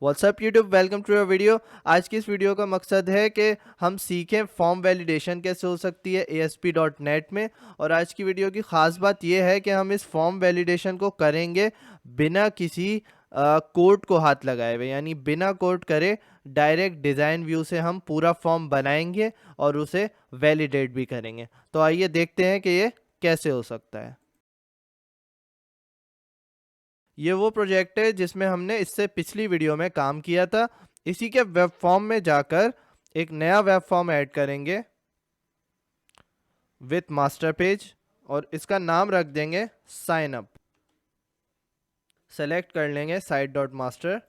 What's up YouTube, welcome to your video. आज की इस वीडियो का मकसद है कि हम सीखें फॉर्म वैलिडेशन कैसे हो सकती है ASP.NET में। और आज की वीडियो की ख़ास बात यह है कि हम इस फॉर्म वैलिडेशन को करेंगे बिना किसी कोड को हाथ लगाए हुए, यानी बिना कोड करे डायरेक्ट डिज़ाइन व्यू से हम पूरा फॉर्म बनाएंगे और उसे वैलिडेट भी करेंगे। तो आइए देखते हैं कि ये कैसे हो सकता है। ये वो प्रोजेक्ट है जिसमें हमने इससे पिछली वीडियो में काम किया था। इसी के वेब फॉर्म में जाकर एक नया वेब फॉर्म ऐड करेंगे विथ मास्टर पेज और इसका नाम रख देंगे साइन अप। सेलेक्ट कर लेंगे साइट डॉट मास्टर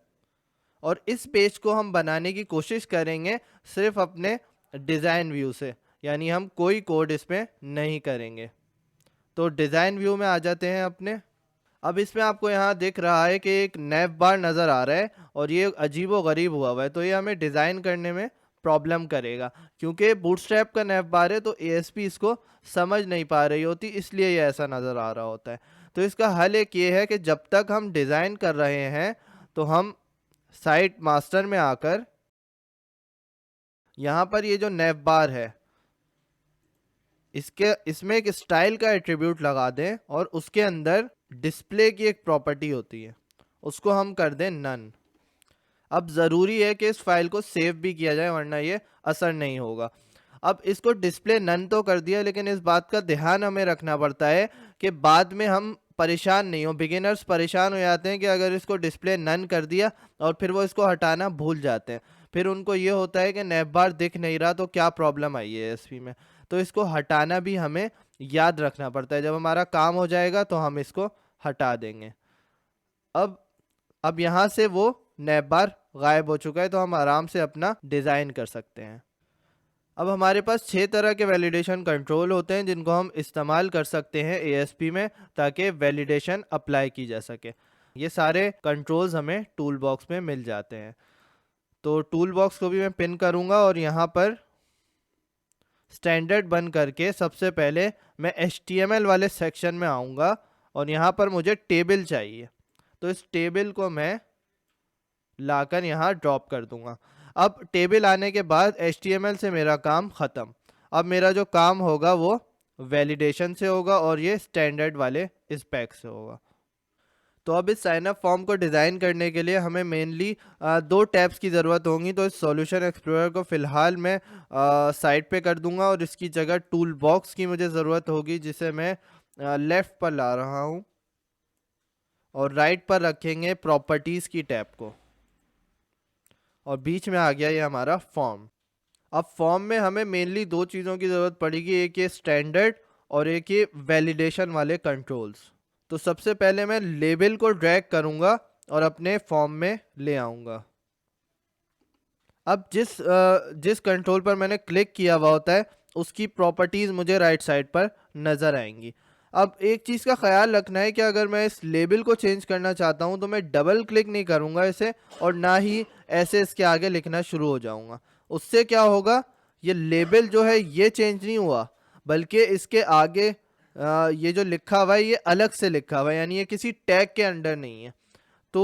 और इस पेज को हम बनाने की कोशिश करेंगे सिर्फ अपने डिज़ाइन व्यू से, यानी हम कोई कोड इसमें नहीं करेंगे। तो डिज़ाइन व्यू में आ जाते हैं अपने। अब इसमें आपको यहाँ दिख रहा है कि एक नैव बार नज़र आ रहा है और ये अजीबो गरीब हुआ है, तो ये हमें डिज़ाइन करने में प्रॉब्लम करेगा क्योंकि बूटस्ट्रैप का नैव बार है, तो ASP इसको समझ नहीं पा रही होती, इसलिए ये ऐसा नज़र आ रहा होता है। तो इसका हल एक ये है कि जब तक हम डिज़ाइन कर रहे हैं तो हम साइट मास्टर में आकर यहाँ पर ये जो नैव बार है इसमें एक स्टाइल का एट्रीब्यूट लगा दें और उसके अंदर डिस्प्ले की एक प्रॉपर्टी होती है, उसको हम कर दें नन। अब ज़रूरी है कि इस फाइल को सेव भी किया जाए वरना ये असर नहीं होगा। अब इसको डिस्प्ले नन तो कर दिया, लेकिन इस बात का ध्यान हमें रखना पड़ता है कि बाद में हम परेशान नहीं हो। बिगिनर्स परेशान हो जाते हैं कि अगर इसको डिस्प्ले नन कर दिया और फिर वो इसको हटाना भूल जाते हैं, फिर उनको ये होता है कि नैव बार दिख नहीं रहा, तो क्या प्रॉब्लम आई है ASP में। तो इसको हटाना भी हमें याद रखना पड़ता है। जब हमारा काम हो जाएगा तो हम इसको हटा देंगे। अब यहाँ से वो नैव बार गायब हो चुका है, तो हम आराम से अपना डिज़ाइन कर सकते हैं। अब हमारे पास 6 तरह के वैलिडेशन कंट्रोल होते हैं जिनको हम इस्तेमाल कर सकते हैं ASP में ताकि वैलिडेशन अप्लाई की जा सके। ये सारे कंट्रोल्स हमें टूल बॉक्स में मिल जाते हैं। तो टूल बॉक्स को भी मैं पिन करूंगा और यहाँ पर स्टैंडर्ड बंद करके सबसे पहले मैं HTML वाले सेक्शन में आऊँगा और यहाँ पर मुझे टेबल चाहिए, तो इस टेबल को मैं लाकर यहाँ ड्रॉप कर दूंगा। अब टेबल आने के बाद HTML से मेरा काम ख़त्म। अब मेरा जो काम होगा वो वैलिडेशन से होगा और ये स्टैंडर्ड वाले स्पेक से होगा। तो अब इस साइन अप फॉर्म को डिज़ाइन करने के लिए हमें मेनली 2 टैब्स की ज़रूरत होगी। तो इस सॉल्यूशन एक्सप्लोरर को फ़िलहाल मैं साइड पे कर दूंगा और इसकी जगह टूल बॉक्स की मुझे ज़रूरत होगी, जिसे मैं लेफ़्ट पर ला रहा हूँ और राइट पर रखेंगे प्रॉपर्टीज़ की टैब को और बीच में आ गया ये हमारा फॉर्म। अब फॉर्म में हमें मेनली 2 चीज़ों की ज़रूरत पड़ेगी, एक ये स्टैंडर्ड और एक ये वैलिडेशन वाले कंट्रोल्स। तो सबसे पहले मैं लेबल को ड्रैग करूंगा और अपने फॉर्म में ले आऊंगा। अब जिस कंट्रोल पर मैंने क्लिक किया हुआ होता है उसकी प्रॉपर्टीज़ मुझे राइट साइड पर नज़र आएंगी। अब एक चीज़ का ख्याल रखना है कि अगर मैं इस लेबल को चेंज करना चाहता हूं तो मैं डबल क्लिक नहीं करूंगा इसे और ना ही ऐसे इसके आगे लिखना शुरू हो जाऊंगा। उससे क्या होगा, ये लेबल जो है ये चेंज नहीं हुआ, बल्कि इसके आगे ये जो लिखा हुआ है ये अलग से लिखा हुआ है, यानी ये किसी टैग के अंडर नहीं है। तो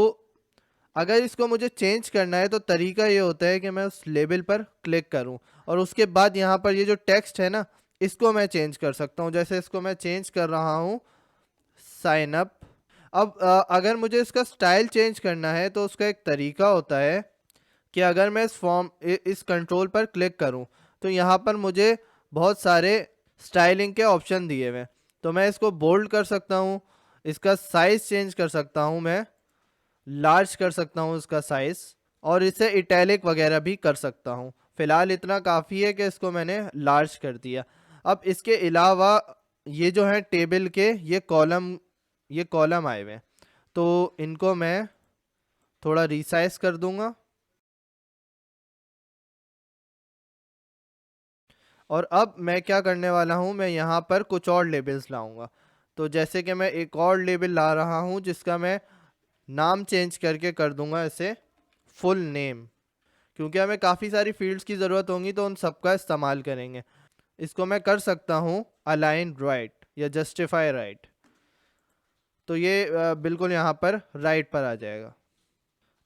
अगर इसको मुझे चेंज करना है तो तरीका ये होता है कि मैं उस लेबल पर क्लिक करूं और उसके बाद यहाँ पर ये जो टेक्स्ट है ना, इसको मैं चेंज कर सकता हूँ। जैसे इसको मैं चेंज कर रहा हूँ साइन अप। अब अगर मुझे इसका स्टाइल चेंज करना है तो उसका एक तरीका होता है कि अगर मैं इस कंट्रोल पर क्लिक करूं तो यहाँ पर मुझे बहुत सारे स्टाइलिंग के ऑप्शन दिए हुए हैं। तो मैं इसको बोल्ड कर सकता हूँ, इसका साइज चेंज कर सकता हूँ, मैं लार्ज कर सकता हूँ इसका साइज, और इसे इटैलिक वगैरह भी कर सकता हूँ। फिलहाल इतना काफ़ी है कि इसको मैंने लार्ज कर दिया। अब इसके अलावा ये जो है टेबल के ये कॉलम आए हुए हैं, तो इनको मैं थोड़ा रिसाइज कर दूंगा और अब मैं क्या करने वाला हूँ, मैं यहाँ पर कुछ और लेबल्स लाऊंगा। तो जैसे कि मैं एक और लेबल ला रहा हूँ जिसका मैं नाम चेंज करके कर दूंगा इसे फुल नेम, क्योंकि हमें काफ़ी सारी फील्ड्स की ज़रूरत होंगी तो उन सब का इस्तेमाल करेंगे। इसको मैं कर सकता हूँ अलाइन राइट या जस्टिफाई राइट, तो ये बिल्कुल यहाँ पर राइट पर आ जाएगा।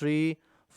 3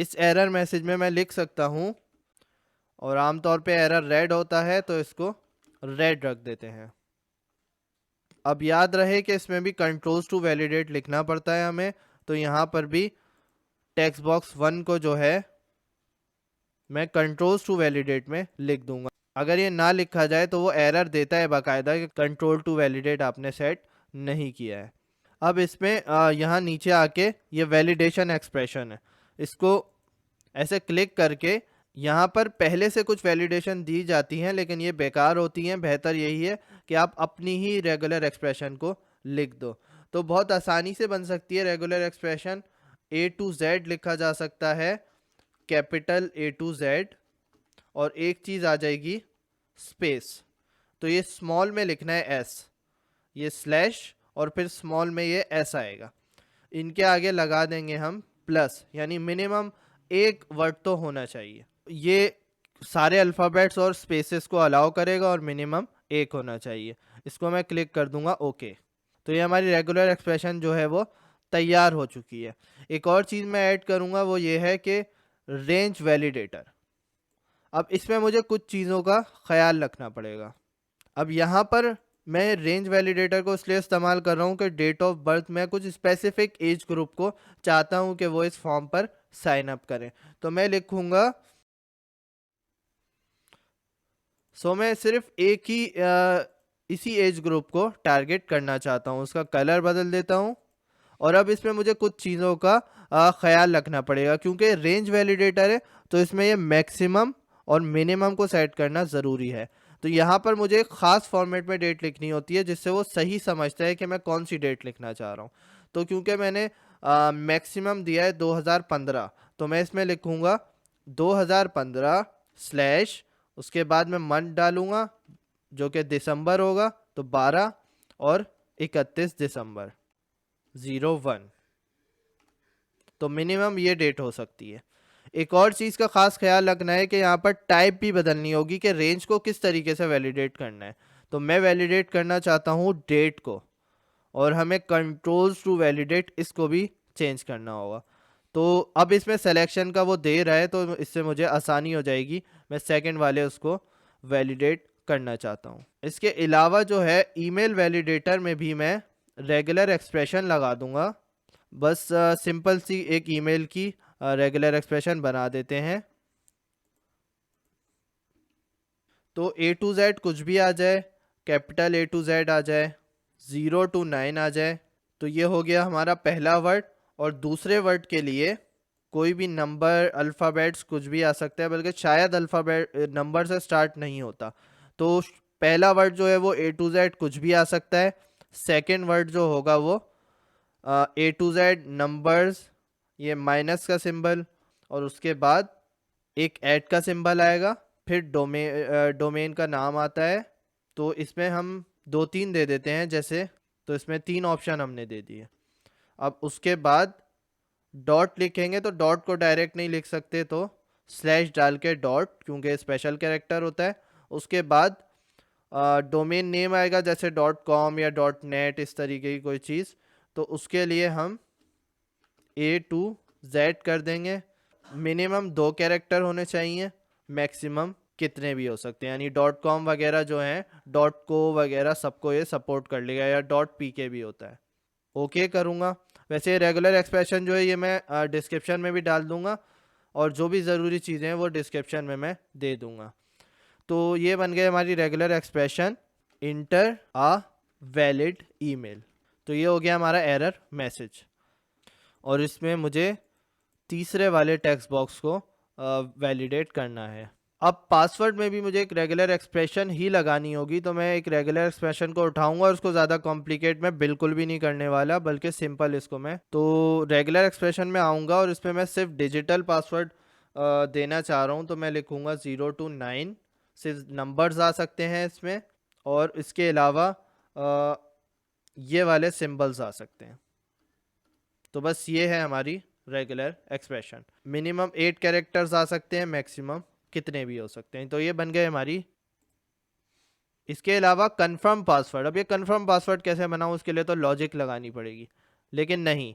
इस एरर मैसेज में मैं लिख सकता हूँ, और आमतौर पे एरर रेड होता है तो इसको रेड रख देते हैं। अब याद रहे कि इसमें भी कंट्रोल्स टू वैलिडेट लिखना पड़ता है हमें, तो यहाँ पर भी टेक्स्ट बॉक्स 1 को जो है मैं कंट्रोल्स टू वैलिडेट में लिख दूंगा। अगर ये ना लिखा जाए तो वो एरर देता है बाकायदा कि कंट्रोल टू वैलिडेट आपने सेट नहीं किया है। अब इसमें यहाँ नीचे आके ये वैलिडेशन एक्सप्रेशन है, इसको ऐसे क्लिक करके यहाँ पर पहले से कुछ वैलिडेशन दी जाती हैं लेकिन ये बेकार होती हैं। बेहतर यही है कि आप अपनी ही रेगुलर एक्सप्रेशन को लिख दो, तो बहुत आसानी से बन सकती है regular expression. A to Z लिखा जा सकता है, कैपिटल A to Z, और एक चीज़ आ जाएगी स्पेस, तो ये स्मॉल में लिखना है S, ये स्लैश, और फिर स्मॉल में ये S आएगा। इनके आगे लगा देंगे हम प्लस, यानी मिनिमम एक वर्ड तो होना चाहिए। ये सारे अल्फ़ाबेट्स और स्पेसेस को अलाउ करेगा और मिनिमम एक होना चाहिए। इसको मैं क्लिक कर दूंगा ओके। तो ये हमारी रेगुलर एक्सप्रेशन जो है वो तैयार हो चुकी है। एक और चीज़ मैं ऐड करूंगा, वो ये है कि रेंज वैलिडेटर। अब इसमें मुझे कुछ चीज़ों का ख्याल रखना पड़ेगा। अब यहाँ पर मैं रेंज वैलिडेटर को इसलिए इस्तेमाल कर रहा हूँ कि डेट ऑफ बर्थ में कुछ स्पेसिफिक एज ग्रुप को चाहता हूँ कि वो इस फॉर्म पर साइन अप करें। तो मैं लिखूँगा, मैं सिर्फ एक ही इसी एज ग्रुप को टारगेट करना चाहता हूँ। उसका कलर बदल देता हूँ। और अब इसमें मुझे कुछ चीज़ों का ख्याल रखना पड़ेगा, क्योंकि रेंज वैलिडेटर है तो इसमें ये मैक्सिमम और मिनिमम को सेट करना ज़रूरी है। तो यहाँ पर मुझे एक ख़ास फॉर्मेट में डेट लिखनी होती है जिससे वो सही समझता है कि मैं कौन सी डेट लिखना चाह रहा हूँ। तो क्योंकि मैंने मैक्सिमम दिया है 2015, तो मैं इसमें लिखूँगा 2015 स्लैश, उसके बाद मैं मंथ डालूँगा जो कि दिसंबर होगा, तो 12 और 31 दिसंबर 01। तो मिनिमम ये डेट हो सकती है। एक और चीज़ का खास ख्याल रखना है कि यहाँ पर टाइप भी बदलनी होगी कि रेंज को किस तरीके से वैलिडेट करना है। तो मैं वैलिडेट करना चाहता हूँ डेट को, और हमें कंट्रोल्स टू वैलिडेट इसको भी चेंज करना होगा। तो अब इसमें सिलेक्शन का वो दे रहा है तो इससे मुझे आसानी हो जाएगी। मैं सेकंड वाले उसको वैलिडेट करना चाहता हूँ। इसके अलावा जो है ईमेल वैलिडेटर में भी मैं रेगुलर एक्सप्रेशन लगा दूंगा। बस सिंपल सी एक ईमेल की रेगुलर एक्सप्रेशन बना देते हैं। तो A to Z कुछ भी आ जाए, कैपिटल A to Z आ जाए, 0 to 9 आ जाए, तो ये हो गया हमारा पहला वर्ड। और दूसरे वर्ड के लिए कोई भी नंबर, अल्फ़ाबेट्स कुछ भी आ सकता है, बल्कि शायद अल्फ़ाबेट नंबर से स्टार्ट नहीं होता। तो पहला वर्ड जो है वो A to Z कुछ भी आ सकता है। सेकंड वर्ड जो होगा वो A to Z नंबर्स, ये माइनस का सिंबल, और उसके बाद एक ऐट का सिंबल आएगा, फिर डोमेन का नाम आता है। तो इसमें हम 2-3 दे देते हैं जैसे, तो इसमें 3 ऑप्शन हमने दे दिए। अब उसके बाद डॉट लिखेंगे, तो डॉट को डायरेक्ट नहीं लिख सकते, तो स्लैश डाल के डॉट, क्योंकि स्पेशल कैरेक्टर होता है। उसके बाद डोमेन नेम आएगा जैसे .com या .net, इस तरीके की कोई चीज़, तो उसके लिए हम A to Z कर देंगे। मिनिमम 2 कैरेक्टर होने चाहिए, मैक्सिमम कितने भी हो सकते हैं, यानी .com वगैरह जो है, .co वगैरह सबको ये सपोर्ट कर लेगा, या .pk भी होता है। ओके करूँगा। वैसे रेगुलर एक्सप्रेशन जो है ये मैं डिस्क्रिप्शन में भी डाल दूँगा, और जो भी ज़रूरी चीज़ें हैं वो डिस्क्रिप्शन में मैं दे दूँगा। तो ये बन गए हमारी रेगुलर एक्सप्रेशन, इंटर आ वैलिड ईमेल। तो ये हो गया हमारा एरर मैसेज। और इसमें मुझे तीसरे वाले टेक्स्ट बॉक्स को वैलिडेट करना है। अब पासवर्ड में भी मुझे एक रेगुलर एक्सप्रेशन ही लगानी होगी, तो मैं एक रेगुलर एक्सप्रेशन को उठाऊंगा और उसको ज़्यादा कॉम्प्लिकेट मैं बिल्कुल भी नहीं करने वाला, बल्कि सिंपल इसको मैं तो रेगुलर एक्सप्रेशन में आऊँगा और इसमें मैं सिर्फ डिजिटल पासवर्ड देना चाह रहा हूँ। तो मैं लिखूँगा 0 to 9, सिर्फ नंबर्स आ सकते हैं इसमें, और इसके अलावा ये वाले सिम्बल्स आ सकते हैं। तो बस ये है हमारी रेगुलर एक्सप्रेशन। मिनिमम 8 कैरेक्टर्स आ सकते हैं, मैक्सिमम कितने भी हो सकते हैं। तो ये बन गए हमारी। इसके अलावा कंफर्म पासवर्ड। अब ये कंफर्म पासवर्ड कैसे बनाऊं, उसके लिए तो लॉजिक लगानी पड़ेगी, लेकिन नहीं,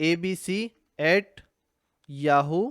abc@yahoo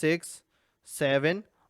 6 7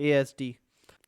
ASD،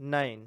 9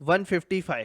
155,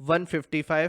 155.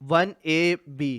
1AB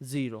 0.